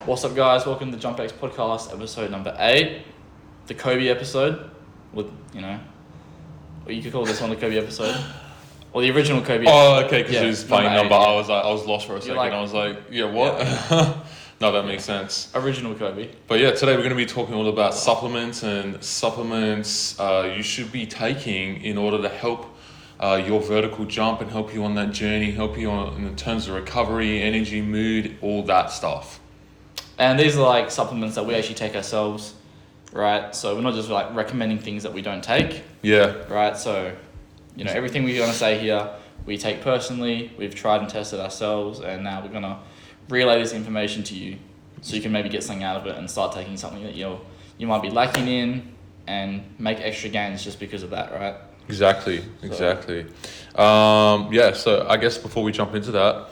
What's up, guys? Welcome to the JumpX podcast, episode number 8, the Kobe episode. With or you could call this one the Kobe episode, or the original Kobe. Oh, okay, because it was funny number number. 8, I was lost for a second. like- I was like, yeah, what? Yeah. No, that makes sense. Original Kobe. But yeah, today we're going to be talking all about supplements and supplements you should be taking in order to help your vertical jump and help you on that journey, help you in terms of recovery, energy, mood, all that stuff. And these are like supplements that we actually take ourselves, right? So we're not just like recommending things that we don't take, Yeah. right? So, everything we're going to say here, we take personally, we've tried and tested ourselves, and now we're going to relay this information to you so you can maybe get something out of it and start taking something that you might be lacking in and make extra gains just because of that, right? Exactly. So I guess before we jump into that,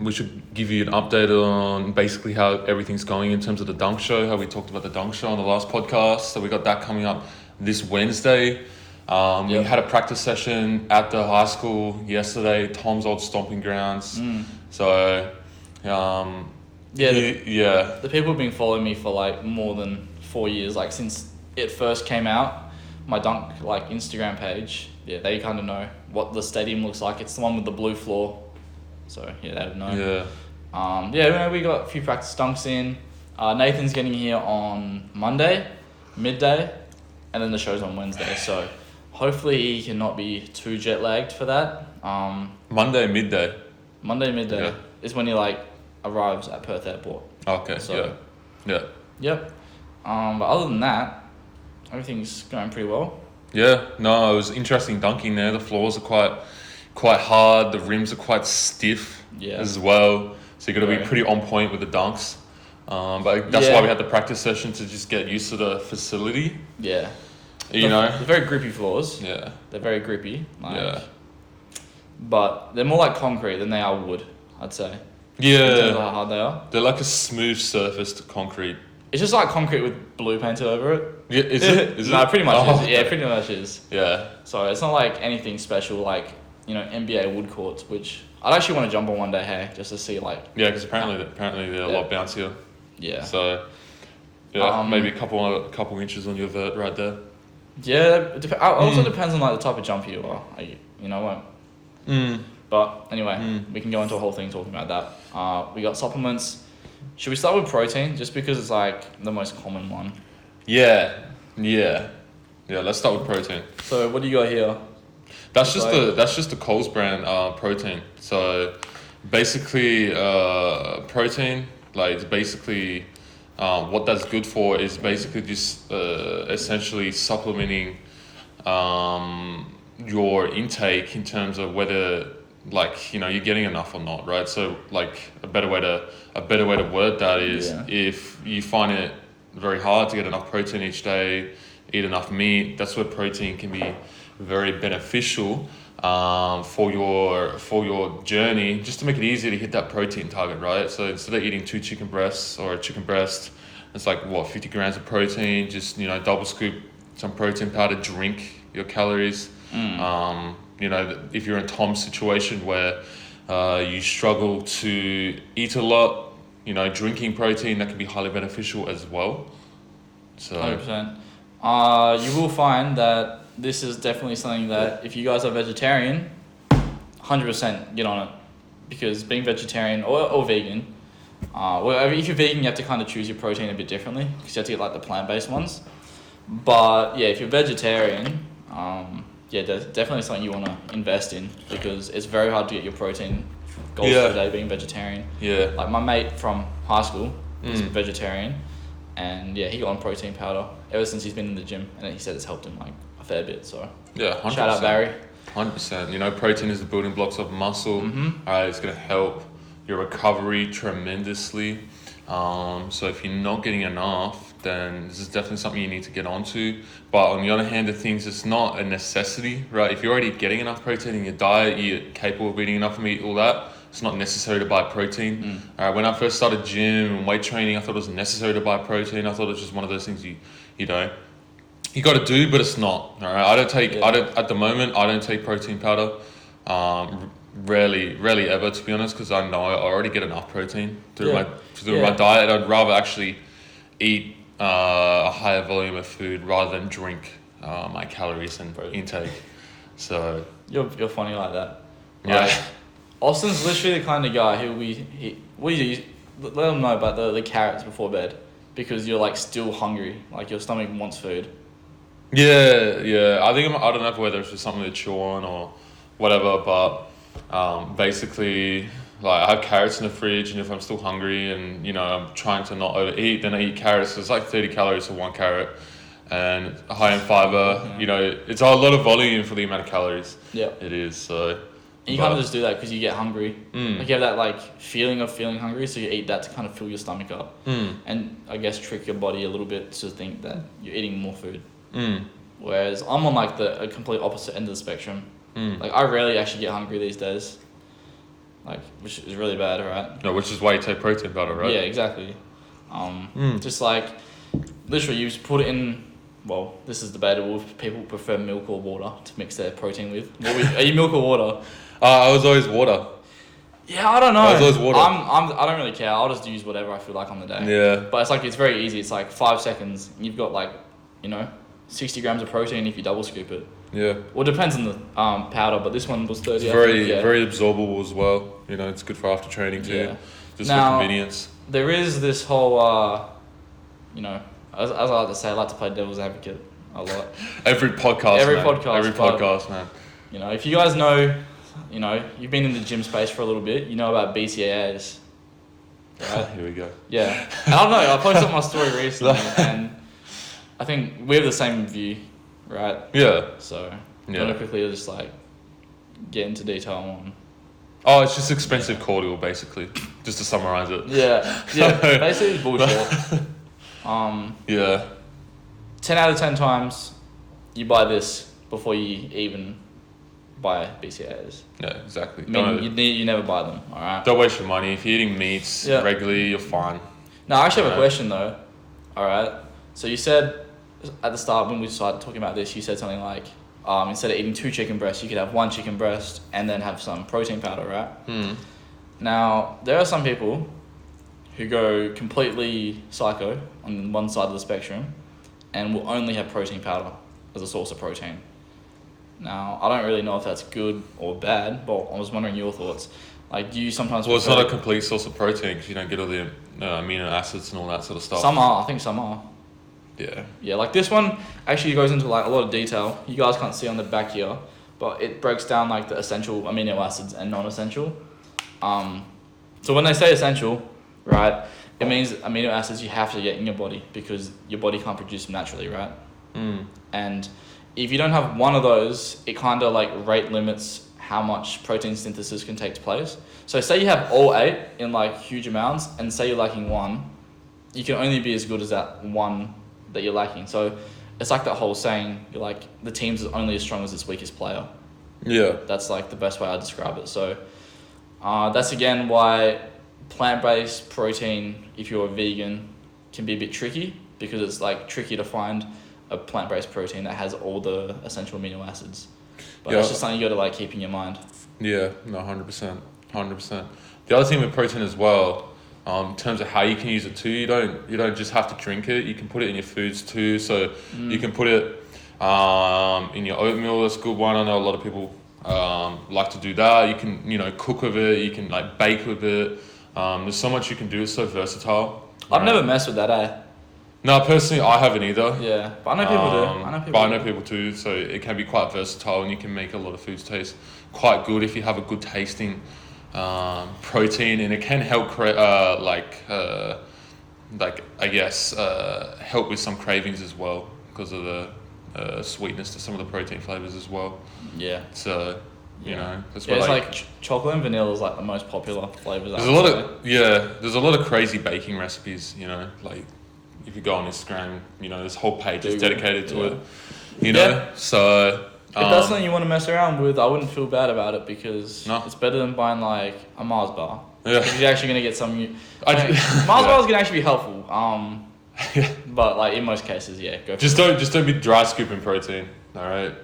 we should give you an update on basically how everything's going in terms of the dunk show, how we talked about the dunk show on the last podcast. So we got that coming up this Wednesday. We had a practice session at the high school yesterday, Tom's old stomping grounds. So, The people have been following me for like more than 4 years, like since it first came out. My dunk like Instagram page, they kind of know what the stadium looks like. It's the one with the blue floor, so they would know. We got a few practice dunks in. Nathan's getting here on Monday, midday, and then the show's on Wednesday. So hopefully he cannot be too jet lagged for that. Monday midday is when he like arrives at Perth Airport. Okay. So, Yeah. Yep. But other than that, everything's going pretty well. Yeah. No, it was interesting dunking there. The floors are quite hard. The rims are quite stiff as well. So you got to be pretty on point with the dunks. But that's why we had the practice session to just get used to the facility. Yeah. They're very grippy floors. Yeah. They're very grippy. But they're more like concrete than they are wood, I'd say. Yeah. In terms of how hard they are. They're like a smooth surface to concrete. It's just like concrete with blue painted over it. Yeah, is it? No, pretty much is. Okay. Yeah, pretty much is. Yeah. So it's not like anything special like, NBA wood courts, which I'd actually want to jump on one day, hey, just to see like... Yeah, because apparently they're a lot bouncier. Yeah. So, maybe a couple inches on your vert right there. Yeah, it also depends on like the type of jumper you are. But anyway, we can go into a whole thing talking about that. We got supplements. Should we start with protein, just because it's like the most common one? Yeah. Let's start with protein. So what do you got here? That's just the Coles brand protein. So basically, protein, like it's basically what that's good for is basically just essentially supplementing your intake in terms of whether you're getting enough or not, right? So like a better way to word that is if you find it very hard to get enough protein each day, eat enough meat, that's where protein can be very beneficial for your journey, just to make it easier to hit that protein target, right? So instead of eating 2 chicken breasts or a chicken breast, it's like 50 grams of protein, just double scoop some protein powder, drink your calories. If you're in Tom's situation where you struggle to eat a lot, drinking protein, that can be highly beneficial as well. So 100%. You will find that this is definitely something that if you guys are vegetarian, 100% get on it, because being vegetarian or vegan, if you're vegan, you have to kind of choose your protein a bit differently, because you have to get like the plant-based ones. But yeah, if you're vegetarian, there's definitely something you want to invest in, because it's very hard to get your protein goals for the day being vegetarian. Yeah. Like my mate from high school is vegetarian, and he got on protein powder ever since he's been in the gym, and he said it's helped him like a fair bit. So 100%. Shout out Barry. 100%. Protein is the building blocks of muscle. It's going to help your recovery tremendously. So if you're not getting enough, then this is definitely something you need to get onto. But on the other hand of things, it's not a necessity, right? If you're already getting enough protein in your diet, you're capable of eating enough meat, all that, it's not necessary to buy protein. When I first started gym and weight training, I thought it was necessary to buy protein. I thought it was just one of those things you got to do, but it's not. All right, at the moment, I don't take protein powder. rarely ever, to be honest, because I know I already get enough protein through Yeah. my diet. I'd rather actually eat a higher volume of food rather than drink my calories and intake. So You're funny like that. yeah. Like, Austin's literally the kind of guy who what do you do? Let him know about the carrots before bed, because you're like still hungry, like your stomach wants food. Yeah. I don't know whether it's just something to chew on or whatever, but basically, like I have carrots in the fridge, and if I'm still hungry and I'm trying to not overeat, then I eat carrots. It's like 30 calories for one carrot, and high in fiber. It's a lot of volume for the amount of calories. Yeah, it is. So and you kind of just do that because you get hungry. Mm. Like you have that like feeling of feeling hungry, so you eat that to kind of fill your stomach up, and I guess trick your body a little bit to think that you're eating more food. Whereas I'm on like a complete opposite end of the spectrum. Like I rarely actually get hungry these days. Like, which is really bad, right? No, which is why you take protein powder, right? Yeah, exactly. Just like, literally, you just put it in. Well, this is debatable if people prefer milk or water to mix their protein with. Are you milk or water? I was always water. Yeah, I don't know. I was always water. I don't really care. I'll just use whatever I feel like on the day. Yeah. But it's very easy. It's like 5 seconds. And you've got 60 grams of protein if you double scoop it. Yeah. Well, it depends on the powder, but this one was 30. It's very absorbable as well. It's good for after training too. Yeah. Just Now, for convenience. There is this whole, as I like to say, I like to play devil's advocate a lot. Every podcast, man. If you guys know, you've been in the gym space for a little bit, you know about BCAAs. Right? Here we go. Yeah. And I don't know, I posted my story recently, and I think we have the same view, right? Yeah. So, I'm going to quickly just get into detail on. Oh, it's just expensive cordial, basically, just to summarize it. Yeah, basically it's bullshit. Yeah. 10 out of 10 times, you buy this before you even buy BCAAs. Yeah, exactly. You never buy them, alright? Don't waste your money. If you're eating meats regularly, you're fine. Now, I actually have a question though, alright? So you said, at the start when we started talking about this, you said something like, instead of eating 2 chicken breasts, you could have 1 chicken breast and then have some protein powder, right? Now, there are some people who go completely psycho on one side of the spectrum and will only have protein powder as a source of protein. Now, I don't really know if that's good or bad, but I was wondering your thoughts. Like, do you sometimes... Well, it's not a complete source of protein because you don't get all the amino acids and all that sort of stuff. Some are. I think some are. Yeah. Yeah, like this one actually goes into a lot of detail. You guys can't see on the back here, but it breaks down the essential amino acids and non-essential. So when they say essential, right, it means amino acids you have to get in your body because your body can't produce them naturally, right? And if you don't have one of those, it kind of rate limits how much protein synthesis can take place. So say you have all 8 in huge amounts, and say you're lacking 1, you can only be as good as that 1 that you're lacking. So it's like that whole saying, you're the team's only as strong as its weakest player. Yeah. That's the best way I describe it. So that's again why plant-based protein, if you're a vegan, can be a bit tricky, because it's tricky to find a plant-based protein that has all the essential amino acids. But it's just something you got to keep in your mind. Yeah, no, 100%. The other thing with protein as well, in terms of how you can use it too, you don't just have to drink it. You can put it in your foods too. So you can put it in your oatmeal. That's a good one. I know a lot of people like to do that. You can cook with it. You can bake with it. There's so much you can do. It's so versatile. I've never messed with that, No, personally, I haven't either. Yeah, but I know people do. I know people too. So it can be quite versatile, and you can make a lot of foods taste quite good if you have a good tasting protein, and it can help help with some cravings as well because of the sweetness to some of the protein flavors as well. Yeah. So that's what it's chocolate and vanilla is the most popular flavors. There's a lot of crazy baking recipes. If you go on Instagram, this whole page is dedicated to it. So. If that's something you want to mess around with, I wouldn't feel bad about it because it's better than buying a Mars bar. Yeah. Because you're actually going to get some... Mars bar is going to actually be helpful. But in most cases, go for it. Just don't be dry scooping protein, alright?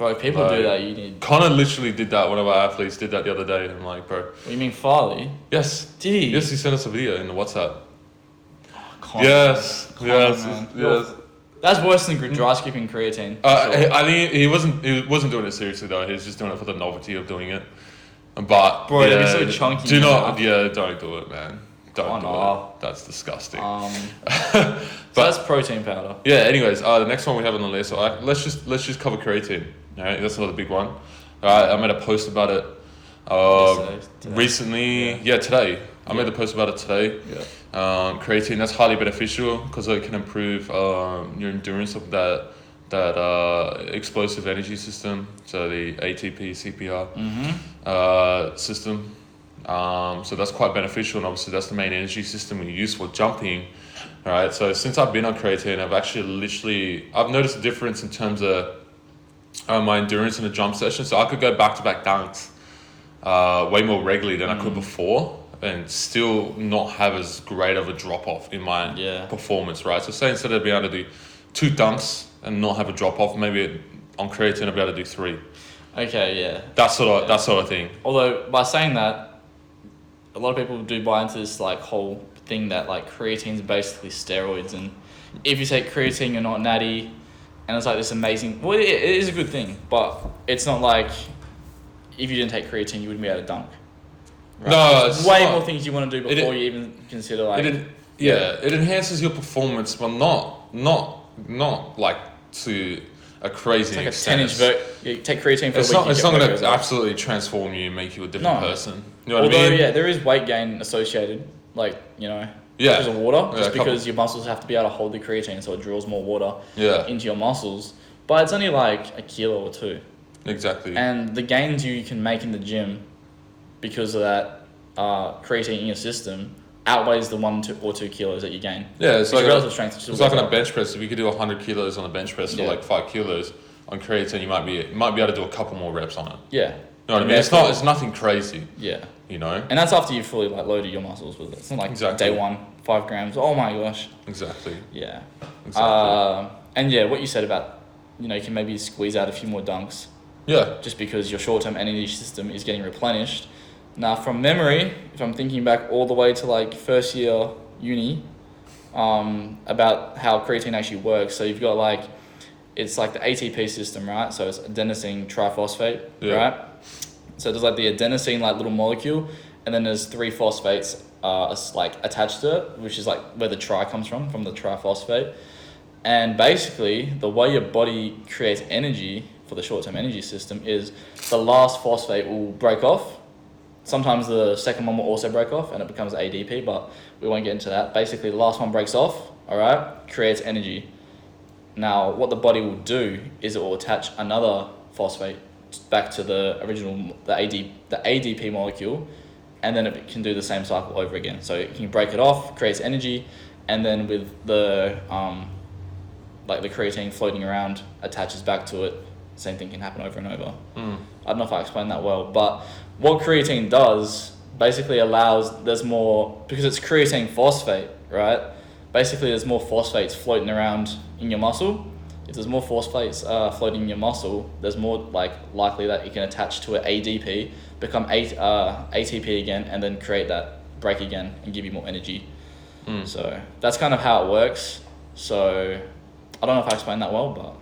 Bro, if people do that, you need... Connor literally did that. One of our athletes did that the other day. I'm like, bro. What, you mean Farley? Yes. Did he? Yes, he sent us a video in the WhatsApp. Connor, yes. Connor, yes. Man. Yes. That's worse than dry skipping creatine. Sure. I think he wasn't doing it seriously though. He was just doing it for the novelty of doing it. But bro, it'd be so chunky. Don't do it, man. Don't do it. That's disgusting. But that's protein powder. Yeah. Anyways, the next one we have on the list. So let's just cover creatine. All right, that's another big one. All right, I made a post about it. Today. Recently, today. I made a post about it today. Yeah. Creatine, that's highly beneficial because it can improve your endurance of that explosive energy system, so the ATP CPR system. So that's quite beneficial, and obviously that's the main energy system we use for jumping. All right, so since I've been on creatine, I've noticed a difference in terms of my endurance in a jump session. So I could go back-to-back dunks way more regularly than I could before, and still not have as great of a drop-off in my performance, right? So say instead of being able to do 2 dunks and not have a drop-off, maybe on creatine I'll be able to do 3. Okay, yeah. That sort of thing. Although, by saying that, a lot of people do buy into this like whole thing that like creatine's basically steroids, and if you take creatine, you're not natty, and it's like this amazing... Well, it is a good thing, but it's not like if you didn't take creatine, you wouldn't be able to dunk. Right? No, there's way more things you want to do before you even consider like... It enhances your performance, but not like to a crazy extent. It's like a 10-inch you take creatine for it's a week. It's not going to absolutely transform you and make you a different person. You know what I mean? Yeah, there is weight gain associated, like, because of water, just because your muscles have to be able to hold the creatine, so it draws more water into your muscles. But it's only like a kilo or 2. Exactly. And the gains you can make in the gym because of that creatine in your system outweighs the 1 or 2 kilos that you gain. Yeah, it's like relative strength. It's like on a bench press. If you could do 100 kilos on a bench press for like 5 kilos on creatine, you might be able to do a couple more reps on it. Yeah. You know what I mean? It's nothing crazy. Yeah. And that's after you've fully like loaded your muscles with it. It's not like day 1, 5 grams. Oh my gosh. Exactly. Yeah. Exactly. And what you said about, you can maybe squeeze out a few more dunks. Yeah. Just because your short-term energy system is getting replenished. Now, from memory, if I'm thinking back all the way to like first year uni, about how creatine actually works. So you've got it's like the ATP system, right? So it's adenosine triphosphate, right? So there's like the adenosine little molecule, and then there's 3 phosphates attached to it, which is like where the tri comes from the triphosphate. And basically, the way your body creates energy for the short-term energy system is the last phosphate will break off. Sometimes the second one will also break off and it becomes ADP, but we won't get into that. Basically, the last one breaks off, all right, creates energy. Now, what the body will do is it will attach another phosphate back to the original, the ADP molecule, and then it can do the same cycle over again. So it can break it off, creates energy, and then with the the creatine floating around, attaches back to it. Same thing can happen over and over. I don't know if I explained that well, but what creatine does basically allows, there's more, because it's creatine phosphate, right? Basically there's more phosphates floating around in your muscle. If there's more phosphates floating in your muscle, there's more likely that it can attach to an ADP, become ATP again, and then create that break again and give you more energy. So that's kind of how it works. So I don't know if I explained that well, but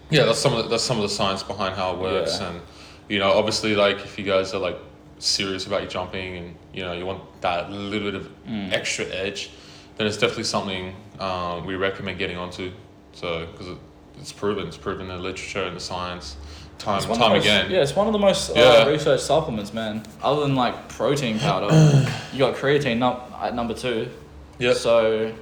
yeah, that's some of the science behind how it works. And obviously if you guys are serious about your jumping and you want that little bit of extra edge, then it's definitely something we recommend getting onto. So because it's proven in the literature and the science time again. Yeah, it's one of the most researched supplements, man. Other than protein powder, you got creatine at number 2. Yeah. So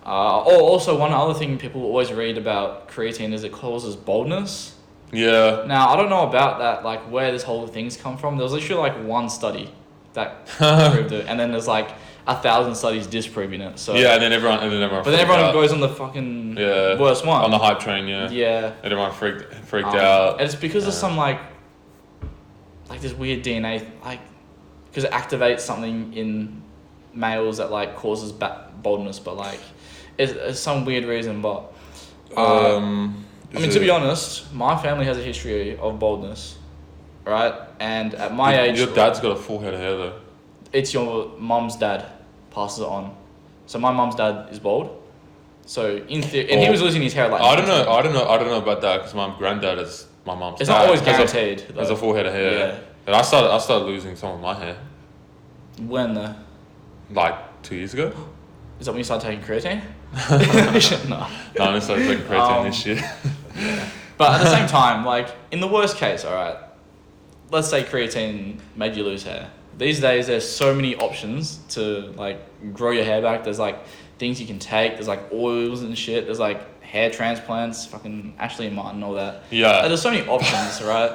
also one other thing people always read about creatine is it causes baldness. Yeah. Now I don't know about that, where this whole thing's come from. There was literally one study that proved it, and then there's 1,000 studies disproving it. So yeah, and then everyone. But then everyone goes on the fucking worst one. On the hype train, yeah. Yeah. And everyone freaked out. And it's because of some this weird DNA, because it activates something in males that baldness, but it's some weird reason. But I mean, to be honest, my family has a history of baldness, right? And at my age... Your dad's got a full head of hair, though. It's your mum's dad passes it on. So my mum's dad is bald. So in theory... And he was losing his hair like... I don't know about that, because my granddad is my mum's dad. It's not always guaranteed. Has a full head of hair. Yeah. And I started losing some of my hair. When though? Like 2 years ago. Is that when you started taking creatine? No. No, I started taking creatine this year. Yeah. But at the same time, like, in the worst case, alright, let's say creatine made you lose hair. These days, there's so many options to, like, grow your hair back. There's, like, things you can take. There's, like, oils and shit. There's, like, hair transplants. Fucking Ashley and Martin, all that. Yeah. Like, there's so many options, right?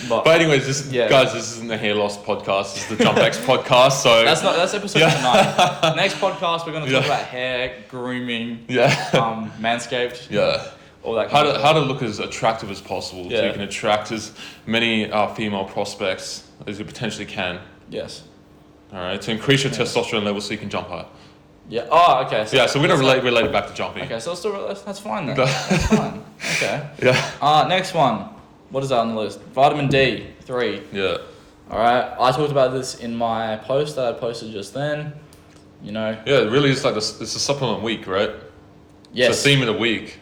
But anyways, guys, this isn't the hair loss podcast. This is the JumpX podcast. So that's episode 9. Next podcast, we're going to talk about hair, grooming, Manscaped. Yeah. All that how to look as attractive as possible, so Yeah. you can attract as many female prospects as you potentially can. Yes. All right, to increase your testosterone levels so you can jump higher. Yeah. Oh, okay. So we're gonna relate it back to jumping. Okay, so that's fine then. That's fine. Okay. Yeah. Next one. What is that on the list? Vitamin D3. Yeah. All right. I talked about this in my post that I posted just then. You know. Yeah, it really is like this. It's a supplement week, right? Yes. It's a theme of the week.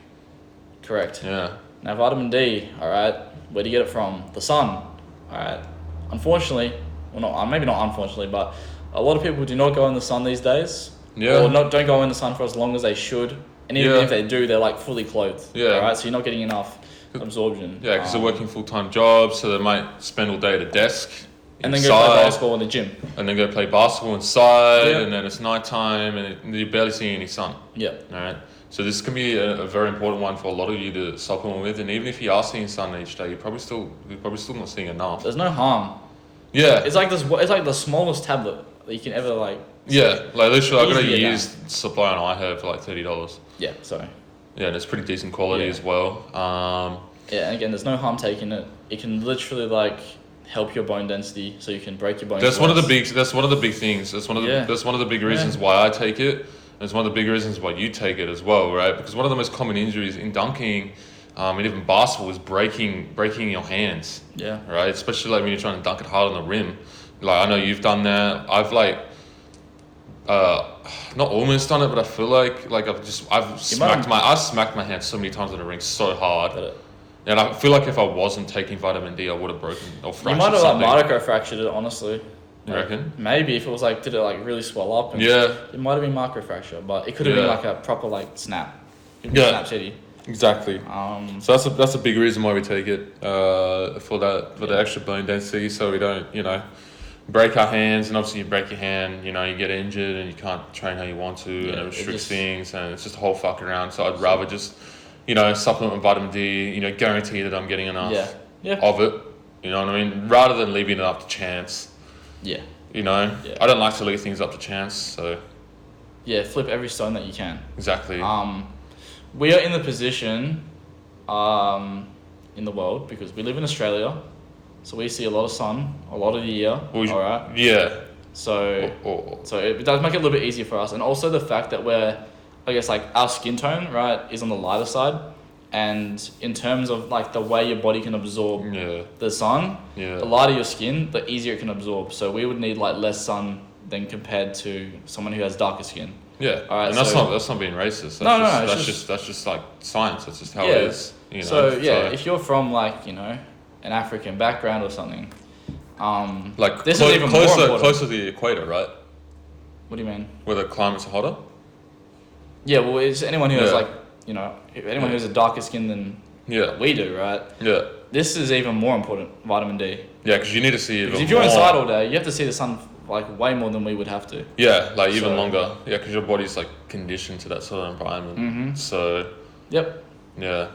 Correct. Yeah. Now, vitamin D. All right. Where do you get it from? The sun. All right. Unfortunately, maybe not unfortunately, but a lot of people do not go in the sun these days. Yeah. Or don't go in the sun for as long as they should. And even if they do, they're like fully clothed. Yeah. All right. So you're not getting enough absorption. Yeah, because they're working full-time jobs, so they might spend all day at a desk. And then go play basketball in the gym. And then go play basketball inside, Yeah. and then it's nighttime, and you barely see any sun. Yeah. All right. So this can be a very important one for a lot of you to supplement with, and even if you are seeing sun each day, you're probably still not seeing enough. There's no harm. Yeah. It's like the smallest tablet that you can ever like. Yeah, like literally, I got a Easy to year's supply on iHerb for like $30. Yeah. Sorry. Yeah, and it's pretty decent quality as well. Yeah, and again, there's no harm taking it. It can literally like help your bone density, so you can break your bones. That's one of the big things. That's one of the big reasons why I take it. It's one of the big reasons why you take it as well, right? Because one of the most common injuries in dunking, and even basketball, is breaking your hands. Yeah. Right, especially like when you're trying to dunk it hard on the rim. Like I know you've done that. I've not almost done it, but I feel like I've smacked my hand so many times in the ring so hard. And I feel like if I wasn't taking vitamin D, I would have broken or fractured. You might have something. like microfractured it, honestly. You reckon? Maybe if it was like, did it like really swell up? And it might have been microfracture, but it could have been like a proper like snap. Snap city. Exactly. So that's a big reason why we take it for the extra bone density, so we don't break our hands. And obviously you break your hand, you get injured and you can't train how you want to, and it restricts things, and it's just a whole fuck around. So I'd rather just supplement with vitamin D, guarantee that I'm getting enough of it. You know what I mean? Rather than leaving it up to chance. Yeah. I don't like to leave things up to chance, so. Yeah, flip every stone that you can. Exactly. We are in the position in the world because we live in Australia, so we see a lot of sun a lot of the year. Alright. Yeah. So it does make it a little bit easier for us, and also the fact that our skin tone, right, is on the lighter side, and in terms of like the way your body can absorb the sun, the lighter your skin, the easier it can absorb. So we would need like less sun than compared to someone who has darker skin. Yeah. All right. And that's not being racist. That's just like science. That's just how it is. So if you're from like an African background or something, like this is even more important. Closer to the equator, right? What do you mean? Where the climate's hotter. Yeah, well, it's anyone who has anyone who has a darker skin than we do, right? Yeah. This is even more important, vitamin D. Yeah, because you need to see it. Because if you're inside all day, you have to see the sun like way more than we would have to. Yeah, like even longer. Yeah, because your body's like conditioned to that sort of environment. Mm-hmm. So. Yep. Yeah.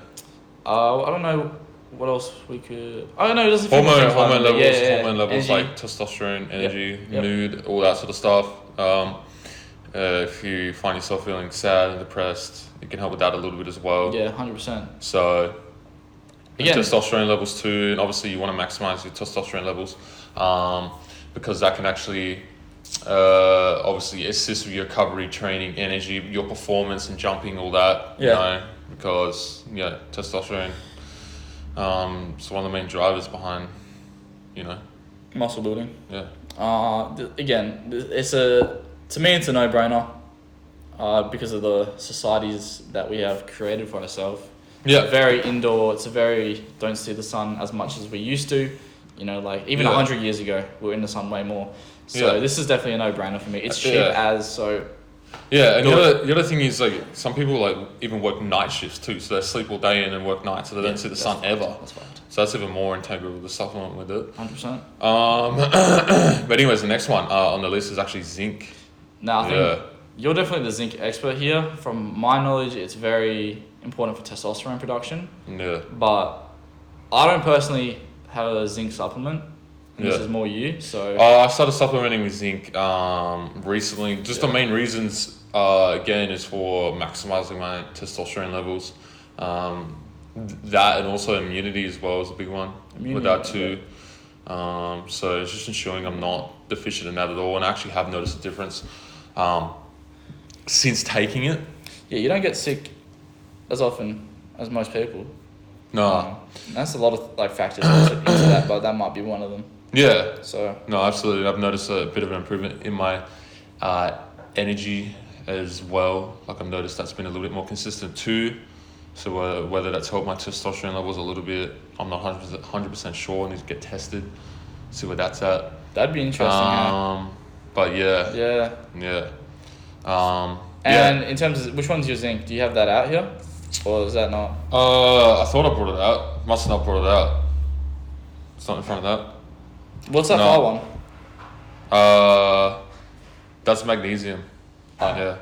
I don't know what else we could. I don't know. There's a few hormone levels, energy. like testosterone, energy, mood, all that sort of stuff. If you find yourself feeling sad and depressed, it can help with that a little bit as well. Yeah, 100%. So, testosterone levels too, and obviously you want to maximize your testosterone levels, because that can actually Obviously assists with your recovery, training, energy, your performance and jumping, all that. You know, because testosterone is one of the main drivers behind, muscle building. Yeah. Again, to me it's a no-brainer. Because of the societies that we have created for ourselves. Yeah. It's very indoor. Don't see the sun as much as we used to. Like even 100 years ago, we were in the sun way more. So this is definitely a no-brainer for me. It's cheap Yeah, and the other thing is, like, some people like even work night shifts too, so they sleep all day in and work night, so they don't see the sun ever. That's right. So that's even more integral with the supplement with it. 100%. But anyways, the next one on the list is actually zinc. Now I think you're definitely the zinc expert here. From my knowledge, it's very important for testosterone production. Yeah. But I don't personally have a zinc supplement. This is more you, so... I started supplementing with zinc recently. Just the main reasons, again, is for maximizing my testosterone levels. That and also immunity as well is a big one with that too. So it's just ensuring I'm not deficient in that at all. And I actually have noticed a difference since taking it. Yeah, you don't get sick as often as most people. No. That's a lot of factors into that, but that might be one of them. Yeah. So no, absolutely. I've noticed a bit of an improvement in my energy as well. Like I've noticed that's been a little bit more consistent too. So whether that's helped my testosterone levels a little bit, I'm not 100% sure. I need to get tested, see where that's at. That'd be interesting. But yeah. And in terms of which one's your zinc, do you have that out here, or is that not? I thought I brought it out. Must not brought it out. It's not in front of that. What's that far one? That's magnesium. Oh.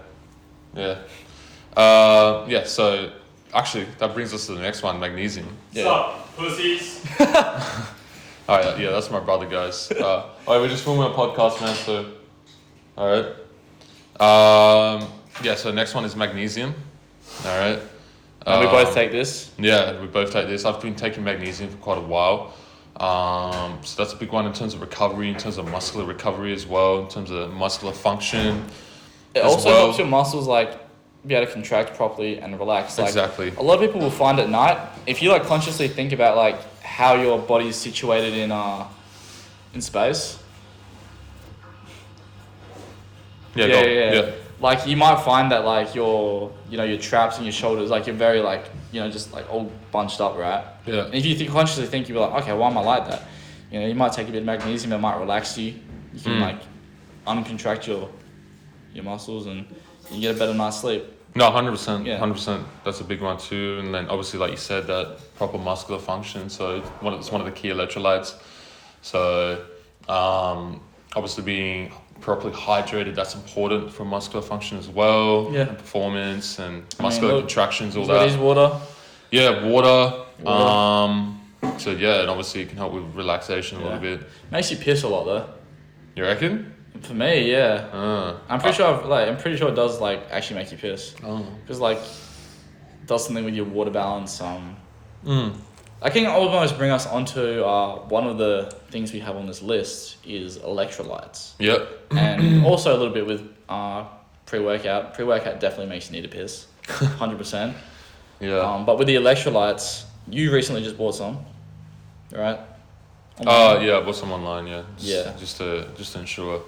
Yeah. So actually, that brings us to the next one, magnesium. What's up, pussies? All right, that's my brother, guys. We're just filming a podcast, man. So, all right. So next one is magnesium. All right. And we both take this. Yeah, we both take this. I've been taking magnesium for quite a while. So that's a big one in terms of recovery, in terms of muscular recovery as well, in terms of muscular function. It also helps your muscles be able to contract properly and relax. Exactly. A lot of people will find at night, if you consciously think about how your body is situated in space. Yeah. You might find that your traps and your shoulders, you're very just all bunched up, right? Yeah. And if you consciously think, you're like, okay, why am I like that? You might take a bit of magnesium, it might relax you. You can uncontract your muscles and you get a better night's sleep. No, 100%. Yeah. 100%. That's a big one too. And then obviously, like you said, that proper muscular function. So it's one of the key electrolytes. So obviously being properly hydrated, that's important for muscular function as well. Yeah. And performance and muscular contractions, all that. What is water? Yeah, water. So yeah, and obviously it can help with relaxation a little bit. Makes you piss a lot though. You reckon? For me, yeah. I'm pretty sure it does actually make you piss. Because it does something with your water balance. I can almost bring us onto one of the things we have on this list is electrolytes. Yep. And also a little bit with pre-workout. Pre-workout definitely makes you need a piss, 100%. Yeah. But with the electrolytes, you recently just bought some, right? Yeah, I bought some online. Yeah. Just to ensure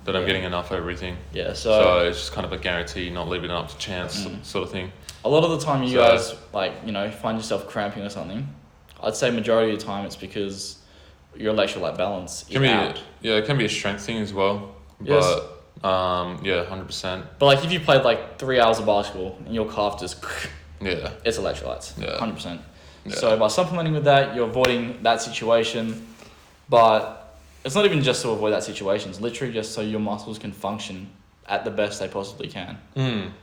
that I'm getting enough of everything. Yeah. So it's just kind of a guarantee, not leaving it up to chance, sort of thing. A lot of the time, you guys find yourself cramping or something. I'd say majority of the time it's because your electrolyte balance is out. It can be a strength thing as well. Yes. But 100%. But if you played 3 hours of basketball and your calf just it's electrolytes. Yeah. 100%. Yeah. So by supplementing with that, you're avoiding that situation. But it's not even just to avoid that situation. It's literally just so your muscles can function at the best they possibly can.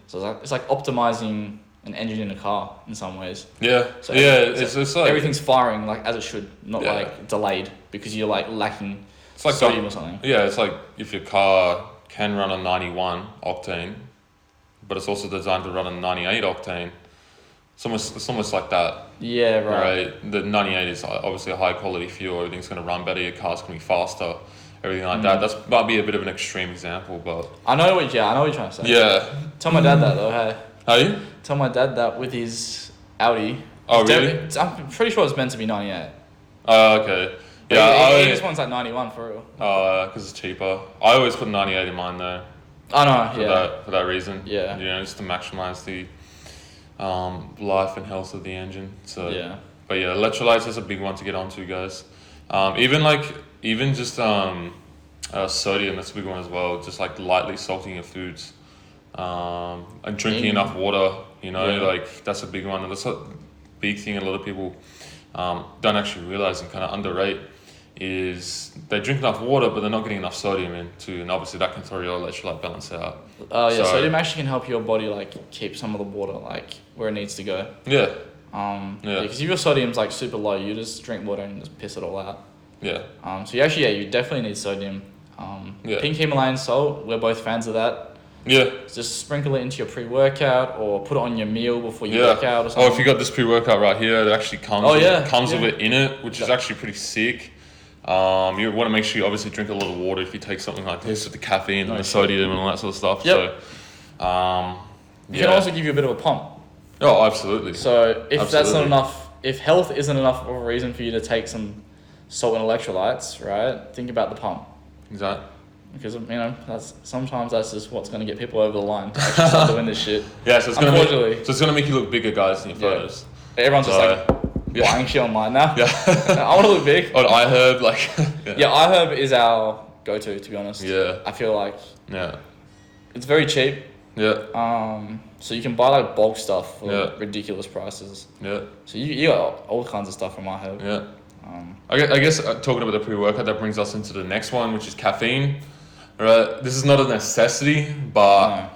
So it's like optimizing an engine in a car in some ways. Yeah. So it's like everything's firing as it should, not delayed because you're lacking sodium or something. Yeah, it's like if your car can run on 91 octane, but it's also designed to run on 98 octane. It's almost like that. Yeah, right. The 98 is obviously a high quality fuel. Everything's going to run better. Your car's going to be faster. everything like that. That might be a bit of an extreme example, but I know what you're trying to say. yeah. Tell my dad that though. Hey. Are you? Tell my dad that with his Audi. Oh really? I'm pretty sure it's meant to be 98. Oh okay. But Yeah, he just wants like 91 for real. because it's cheaper. I always put 98 in mine though. Oh no, For that reason. Yeah. You know, just to maximize the life and health of the engine. So Yeah. But yeah, electrolytes is a big one to get onto, guys. Even just sodium, that's a big one as well. Just like lightly salting your foods, and drinking enough water. You know, like that's a big one. And that's a big thing. A lot of people don't actually realize and kind of underrate is they drink enough water, but they're not getting enough sodium in too, and obviously that can throw your electrolyte balance out. Oh yeah, sodium actually can help your body like keep some of the water like where it needs to go. Yeah. Because if your sodium's like super low, you just drink water and just piss it all out. Yeah. So you definitely need sodium. Pink Himalayan salt, we're both fans of that. Yeah. Just sprinkle it into your pre-workout or put it on your meal before you work out or something. Oh, if you got this pre-workout right here, it actually comes with it in it, which is actually pretty sick. You want to make sure you obviously drink a lot of water if you take something like this with the caffeine and the sodium and all that sort of stuff. Yep. So, it can also give you a bit of a pump. Oh, absolutely. So if that's not enough, if health isn't enough of a reason for you to take some salt and electrolytes, right? Think about the pump. Exactly. Because sometimes that's just what's going to get people over the line to actually start doing this shit. Yeah, so it's gonna make you look bigger, guys, in your photos. Everyone's just like buying shit online now. Yeah. I want to look big. On iHerb, like. iHerb is our go-to, to be honest. Yeah. I feel like. Yeah. It's very cheap. Yeah. So you can buy like bulk stuff for ridiculous prices. Yeah. So you got all kinds of stuff from iHerb. Yeah. I guess talking about the pre-workout, that brings us into the next one, which is caffeine. Right. This is not a necessity, but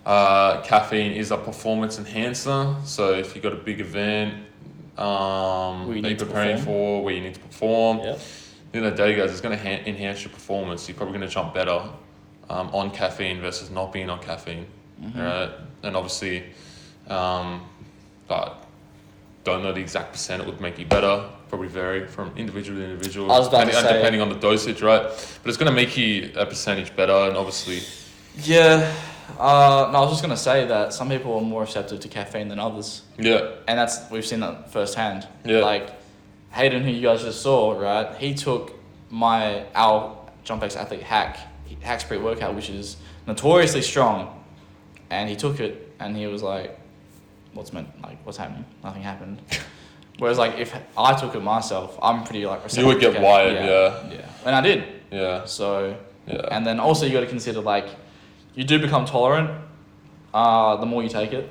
caffeine is a performance enhancer. So if you got a big event that you're preparing for, where you need to perform, at the end of the day, guys, it's going to enhance your performance. You're probably going to jump better on caffeine versus not being on caffeine. Right. And obviously, but don't know the exact percent it would make you better. Probably vary from individual to individual. I was about to say, depending on the dosage, right? But it's going to make you a percentage better, and obviously. Yeah. No, I was just going to say that some people are more receptive to caffeine than others. Yeah. And we've seen that firsthand. Yeah. Like Hayden, who you guys just saw, right? He took our JumpX athlete Hack's pre-workout, which is notoriously strong, and he took it, and he was like, what's happening? Nothing happened. Whereas like if I took it myself, I'm pretty like receptive. You would get wired, yeah. And I did. Yeah. So and then also you got to consider like you do become tolerant the more you take it.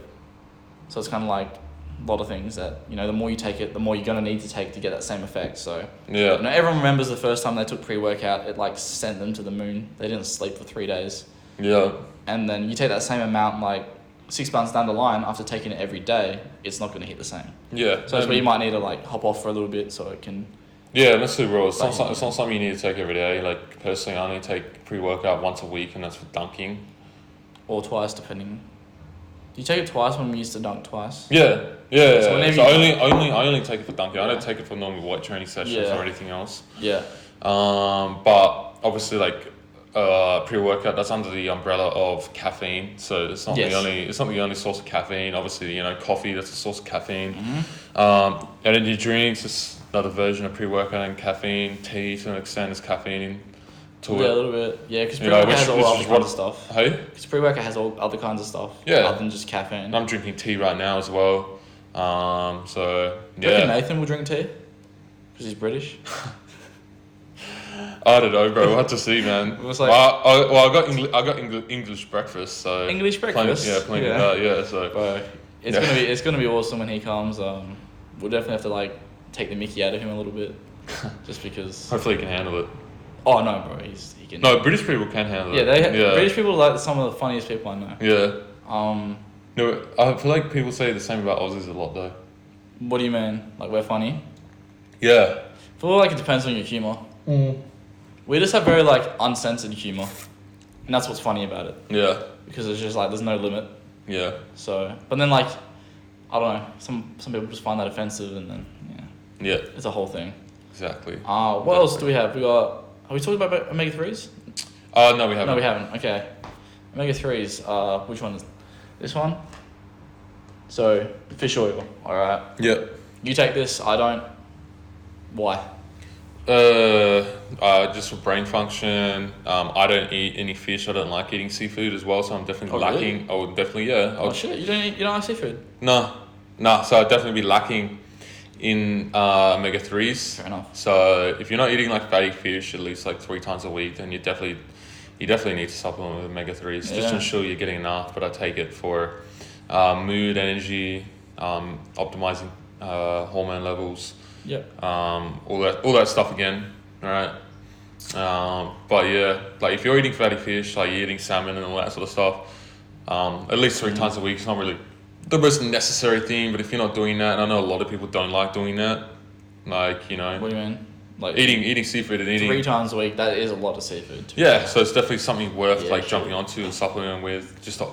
So it's kind of like a lot of things that, the more you take it, the more you're going to need to take to get that same effect. So everyone remembers the first time they took pre-workout, it like sent them to the moon. They didn't sleep for 3 days. Yeah. And then you take that same amount like 6 months down the line, after taking it every day, it's not going to hit the same. Yeah. So that's where you might need to like hop off for a little bit so it can. Yeah, that's the rule. It's not something you need to take every day. Like personally, I only take pre-workout once a week, and that's for dunking. Or twice, depending. Do you take it twice when we used to dunk twice? Yeah. So I only take it for dunking. I don't take it for normal weight training sessions or anything else. Yeah. But obviously, like. Pre-workout, that's under the umbrella of caffeine, so it's not the only source of caffeine. Obviously, coffee, that's a source of caffeine. Energy drinks is another version of pre-workout and caffeine. Tea to an extent is caffeine to it. Yeah, a little bit. Yeah, because pre-workout has all other kinds of stuff. Hey? Because pre-workout has all other kinds of stuff. Yeah. Other than just caffeine. I'm drinking tea right now as well. So Do you reckon Nathan will drink tea? Because he's British. I don't know, bro. We'll have to see, man. It was like, I got English breakfast, so English breakfast. Plenty of that. Yeah, so. But it's gonna be awesome when he comes. We'll definitely have to like take the mickey out of him a little bit, just because. Hopefully, he can handle it. Oh no, bro. He can. No, British people can handle it. British people are like some of the funniest people I know. Yeah. No, I feel like people say the same about Aussies a lot though. What do you mean? Like we're funny? Yeah. I feel like it depends on your humour. We just have very like uncensored humour, and that's what's funny about it. Yeah. Because it's just like there's no limit. Yeah. So, but then like, I don't know. Some people just find that offensive, and then yeah. It's a whole thing. Exactly. What else do we have? We got Have we talked about omega-3s? No, we haven't. No, we haven't. Okay. Omega-3s, which one is this one? So, fish oil, alright? Yep. You take this, I don't. Why? Just for brain function. I don't eat any fish. I don't like eating seafood as well, so I'm definitely lacking. Really? I would definitely, yeah. Oh shit, you don't like seafood? No. So I'd definitely be lacking in omega-3s. Fair enough. So if you're not eating like fatty fish at least like 3 times a week, then you definitely need to supplement with omega-3s just to ensure you're getting enough. But I take it for mood, energy, optimizing hormone levels. Yep. All that stuff again. All right. But yeah, like if you're eating fatty fish, like you're eating salmon and all that sort of stuff, at least 3 times a week, it's not really the most necessary thing. But if you're not doing that, and I know a lot of people don't like doing that, like, you know. What do you mean? Like eating seafood and eating 3 times a week, that is a lot of seafood. Yeah, so it's definitely something worth jumping onto and supplementing with, just to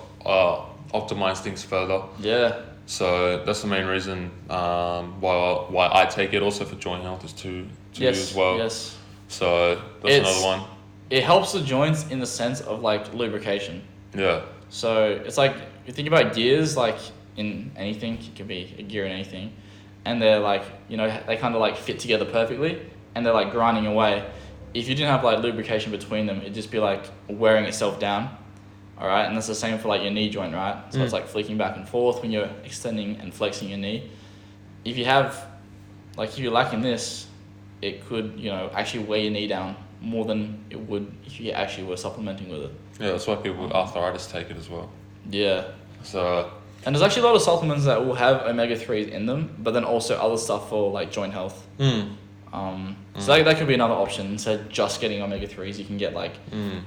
optimize things further. Yeah. So that's the main reason why I take it. Also for joint health is too as well. Yes. So that's another one. It helps the joints in the sense of like lubrication. Yeah. So it's like, you think about gears, like in anything, it can be a gear in anything, and they're like, you know, they kind of like fit together perfectly, and they're like grinding away. If you didn't have like lubrication between them, it'd just be like wearing itself down. All right, and that's the same for like your knee joint, right? So it's like flicking back and forth when you're extending and flexing your knee. If you're lacking this, it could, you know, actually weigh your knee down more than it would if you actually were supplementing with it. Yeah, that's why people with arthritis take it as well. Yeah. So. And there's actually a lot of supplements that will have omega-3s in them, but then also other stuff for like joint health. So that could be another option. Instead of just getting omega-3s, you can get like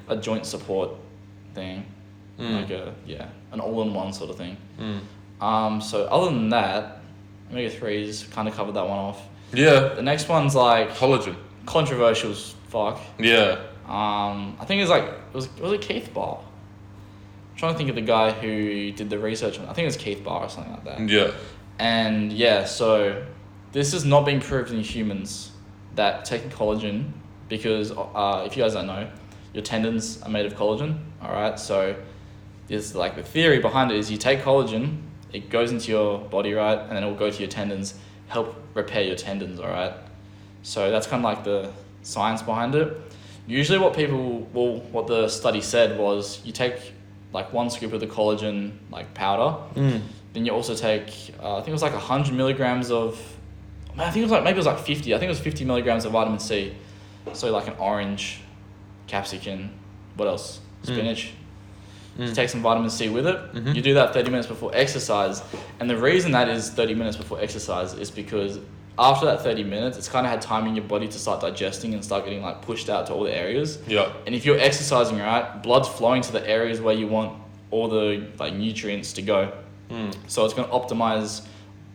a joint support thing. Like an all-in-one sort of thing. So other than that, omega-3s kind of covered that one off. Yeah. The next one's like collagen. Controversial as fuck. Yeah. I think it's like was it Keith Barr? I'm trying to think of the guy who did the research on it. I think it was Keith Barr or something like that. Yeah. And yeah, so this is not being proved in humans that taking collagen, because if you guys don't know, your tendons are made of collagen. All right, so there's like the theory behind it is you take collagen, it goes into your body, right, and then it will go to your tendons, help repair your tendons. All right, so that's kind of like the science behind it. Usually, what the study said was you take like 1 scoop of the collagen like powder, then you also take I think it was like 100 milligrams of, I think it was like, maybe it was like 50. I think it was 50 milligrams of vitamin C. So like an orange, capsicum, what else? Spinach. You take some vitamin C with it. You do that 30 minutes before exercise. And the reason that is 30 minutes before exercise is because after that 30 minutes, it's kind of had time in your body to start digesting and start getting like pushed out to all the areas. Yeah. And if you're exercising, right, blood's flowing to the areas where you want all the like nutrients to go. So it's going to optimize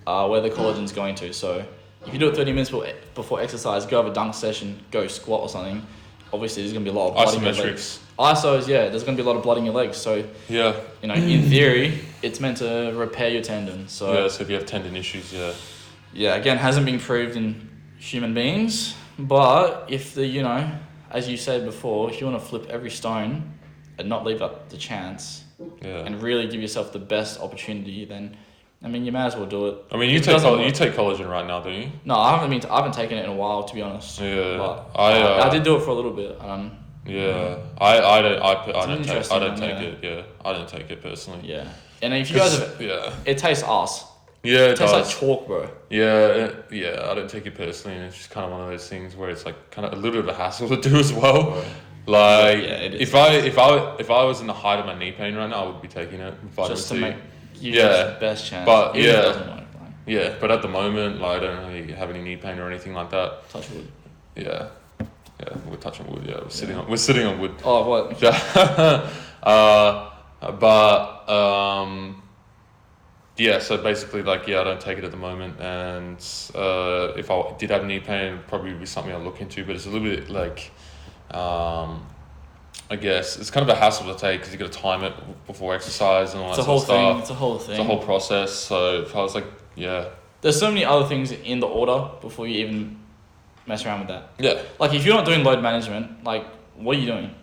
where the collagen's going to. So if you do it 30 minutes before exercise, go have a dunk session, go squat or something, obviously there's going to be a lot of blood in your legs. Isos, yeah, there's going to be a lot of blood in your legs. So, you know, in theory, it's meant to repair your tendon. So yeah, so if you have tendon issues, yeah, again, hasn't been proved in human beings. But if you know, as you said before, if you want to flip every stone and not leave up the chance and really give yourself the best opportunity, then I mean, you may as well do it. I mean, you take collagen right now, don't you? No, I haven't taken it in a while, to be honest. Yeah, but I did do it for a little bit. Yeah, I don't take it. Yeah, I don't take it personally. Yeah, and if you guys have, it tastes ass. Yeah, it tastes like chalk, bro. Yeah, I don't take it personally, and it's just kind of one of those things where it's like kind of a little bit of a hassle to do as well. Right. Like, if I was in the height of my knee pain right now, I would be taking it. Just to make you the best chance. But but at the moment, like, I don't really have any knee pain or anything like that. Touch wood. Yeah, we're touching wood. Yeah, we're sitting on wood. Oh, what? Yeah, so basically, like, I don't take it at the moment, and if I did have knee pain, it'd probably be something I'll look into, but it's a little bit, like, I guess, it's kind of a hassle to take, because you got to time it before exercise and all that sort of stuff. It's a whole thing. It's a whole process, so if I was like, There's so many other things in the order before you even mess around with that. Yeah. Like if you're not doing load management, like what are you doing?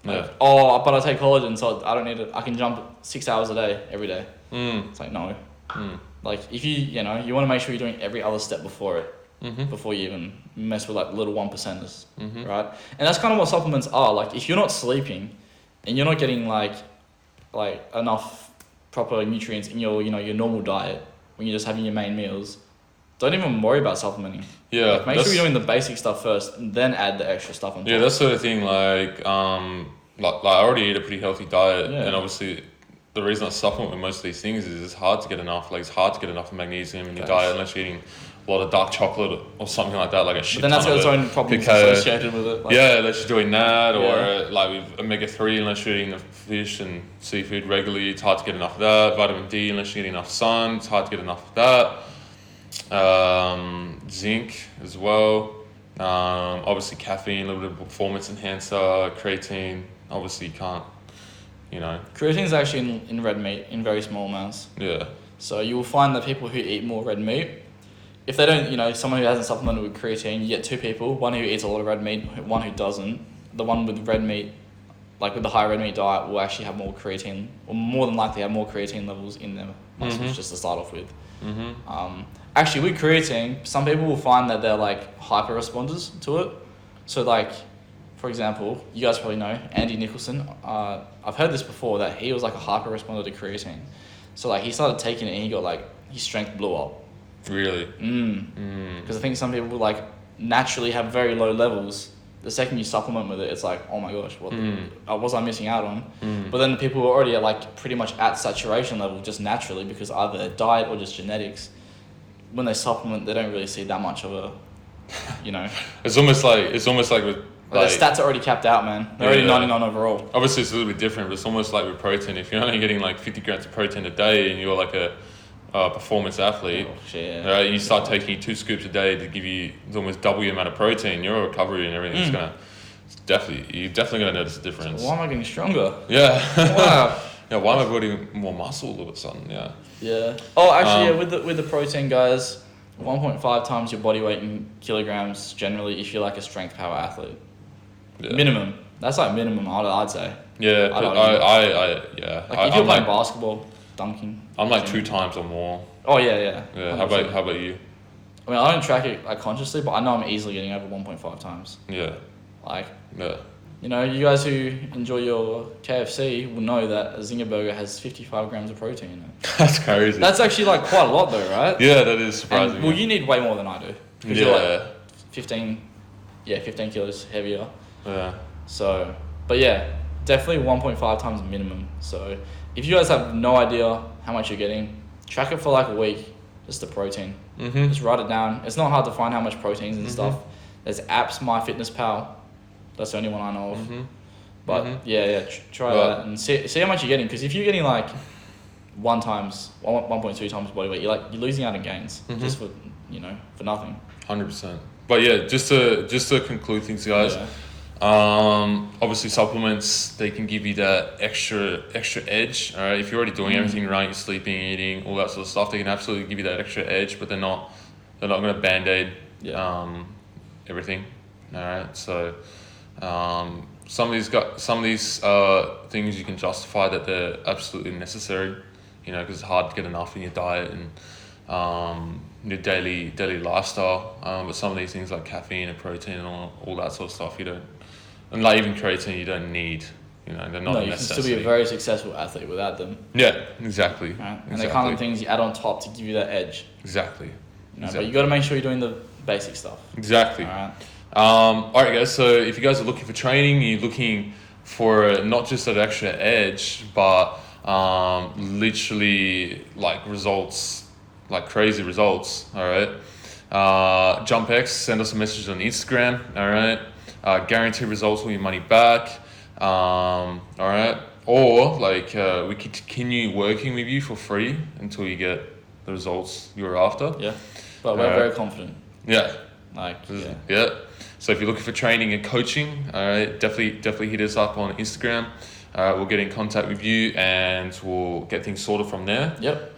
Like, Yeah. oh, but I take collagen, so I don't need it. I can jump 6 hours a day every day. It's like no. Like if you want to make sure you're doing every other step before it. Before you even mess with like little 1%ers, right? And that's kind of what supplements are. Like if you're not sleeping and you're not getting like enough proper nutrients in your your normal diet when you're just having your main meals, don't even worry about supplementing. Yeah. Like, make sure you're doing the basic stuff first and then add the extra stuff on top. Yeah, that's the thing. Like I already eat a pretty healthy diet, and obviously the reason I supplement with most of these things is it's hard to get enough. Like it's hard to get enough magnesium in your diet unless you're eating a lot of dark chocolate or something like that, like a shit. But then that's got its own problems associated with it. Like, unless you're doing that, or like with omega-3, unless you're eating the fish and seafood regularly, it's hard to get enough of that. Vitamin D, unless you're getting enough sun, it's hard to get enough of that. Zinc as well. Obviously caffeine, a little bit of performance enhancer, creatine. Obviously you can't, Creatine is actually in red meat in very small amounts. Yeah. So you will find that people who eat more red meat, if they don't, someone who hasn't supplemented with creatine, you get two people, one who eats a lot of red meat, one who doesn't. The one with red meat, like with the high red meat diet, will actually have more creatine, or more than likely have more creatine levels in their muscles just to start off with. Actually, with creatine, some people will find that they're like hyper responders to it. So like, for example, you guys probably know Andy Nicholson. I've heard this before, that he was like a hyper responder to creatine. So like he started taking it and he got like, his strength blew up. Really? Because I think some people like naturally have very low levels. The second you supplement with it, it's like, oh my gosh, what was I missing out on? But then the people who are already like pretty much at saturation level just naturally, because either their diet or just genetics, when they supplement, they don't really see that much of a, It's almost like with their stats are already capped out, man. They're already 99 overall. Obviously, it's a little bit different, but it's almost like with protein. If you're only getting like 50 grams of protein a day and you're like a performance athlete, right? You start taking 2 scoops a day to give you almost double your amount of protein. Your recovery and everything's you're definitely gonna notice a difference. So why am I getting stronger? Yeah. Wow. Yeah. Why am I building more muscle all of a sudden? Yeah. Yeah. Oh, actually, with the protein, guys, 1.5 times your body weight in kilograms generally if you're like a strength power athlete. Yeah. Minimum. That's like minimum. I'd say. Yeah. Like if you're playing basketball, dunking. I'm like 2 times or more. Oh yeah. Yeah. How about you? I mean, I don't track it like consciously, but I know I'm easily getting over 1.5 times. Yeah. Like. Yeah. You guys who enjoy your KFC will know that a Zinger burger has 55 grams of protein in it. That's crazy. That's actually like quite a lot though, right? Yeah, that is surprising. And, well, you need way more than I do. Because you're like 15 kilos heavier. Yeah. So, but yeah, definitely 1.5 times minimum. So if you guys have no idea how much you're getting, track it for like a week, just the protein. Just write it down. It's not hard to find how much proteins and stuff. There's apps, MyFitnessPal. That's the only one I know of. But try that and see how much you're getting. Because if you're getting like 1.2 times body weight, you're losing out on gains just for for nothing. 100%. But yeah, just to conclude things, guys. Obviously supplements, they can give you that extra edge. All right, if you're already doing everything right, you're sleeping, eating, all that sort of stuff, they can absolutely give you that extra edge. But they're not going to band-aid everything. All right, so. Some of these things you can justify that they're absolutely necessary, because it's hard to get enough in your diet and your daily lifestyle. But some of these things like caffeine and protein and all that sort of stuff, you don't, and like even creatine, you don't need. They're not a necessity. You can still be a very successful athlete without them. Yeah, exactly. Right? And they're kind of things you add on top to give you that edge. Exactly. But you got to make sure you're doing the basic stuff. Exactly. All right. Alright guys, so if you guys are looking for training, you're looking for not just that extra edge, but literally like results, like crazy results, alright? JumpX, send us a message on Instagram, alright? Guaranteed results with your money back, alright? Or we could continue working with you for free until you get the results you're after. Yeah, but we're very confident. Yeah. Yeah. So if you're looking for training and coaching, definitely hit us up on Instagram. We'll get in contact with you and we'll get things sorted from there. Yep.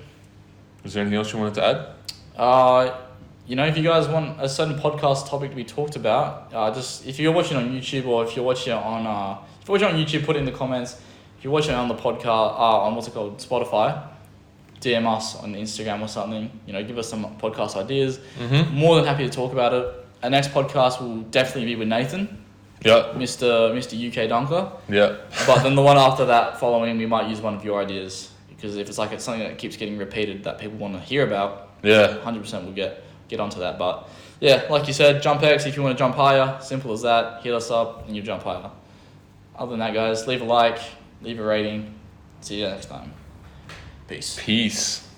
Was there anything else you wanted to add? if you guys want a certain podcast topic to be talked about, just if you're watching on YouTube or if you're watching on YouTube, put it in the comments. If you're watching on the podcast, on Spotify, DM us on Instagram or something. Give us some podcast ideas. Mm-hmm. More than happy to talk about it. Our next podcast will definitely be with Nathan. Yeah. Mr. UK Dunker. Yeah. But then the one after that, following, we might use one of your ideas, because if it's something that keeps getting repeated that people want to hear about, 100% we'll get onto that. But yeah, like you said, JumpX, if you want to jump higher, simple as that. Hit us up and you jump higher. Other than that, guys, leave a like, leave a rating. See you next time. Peace.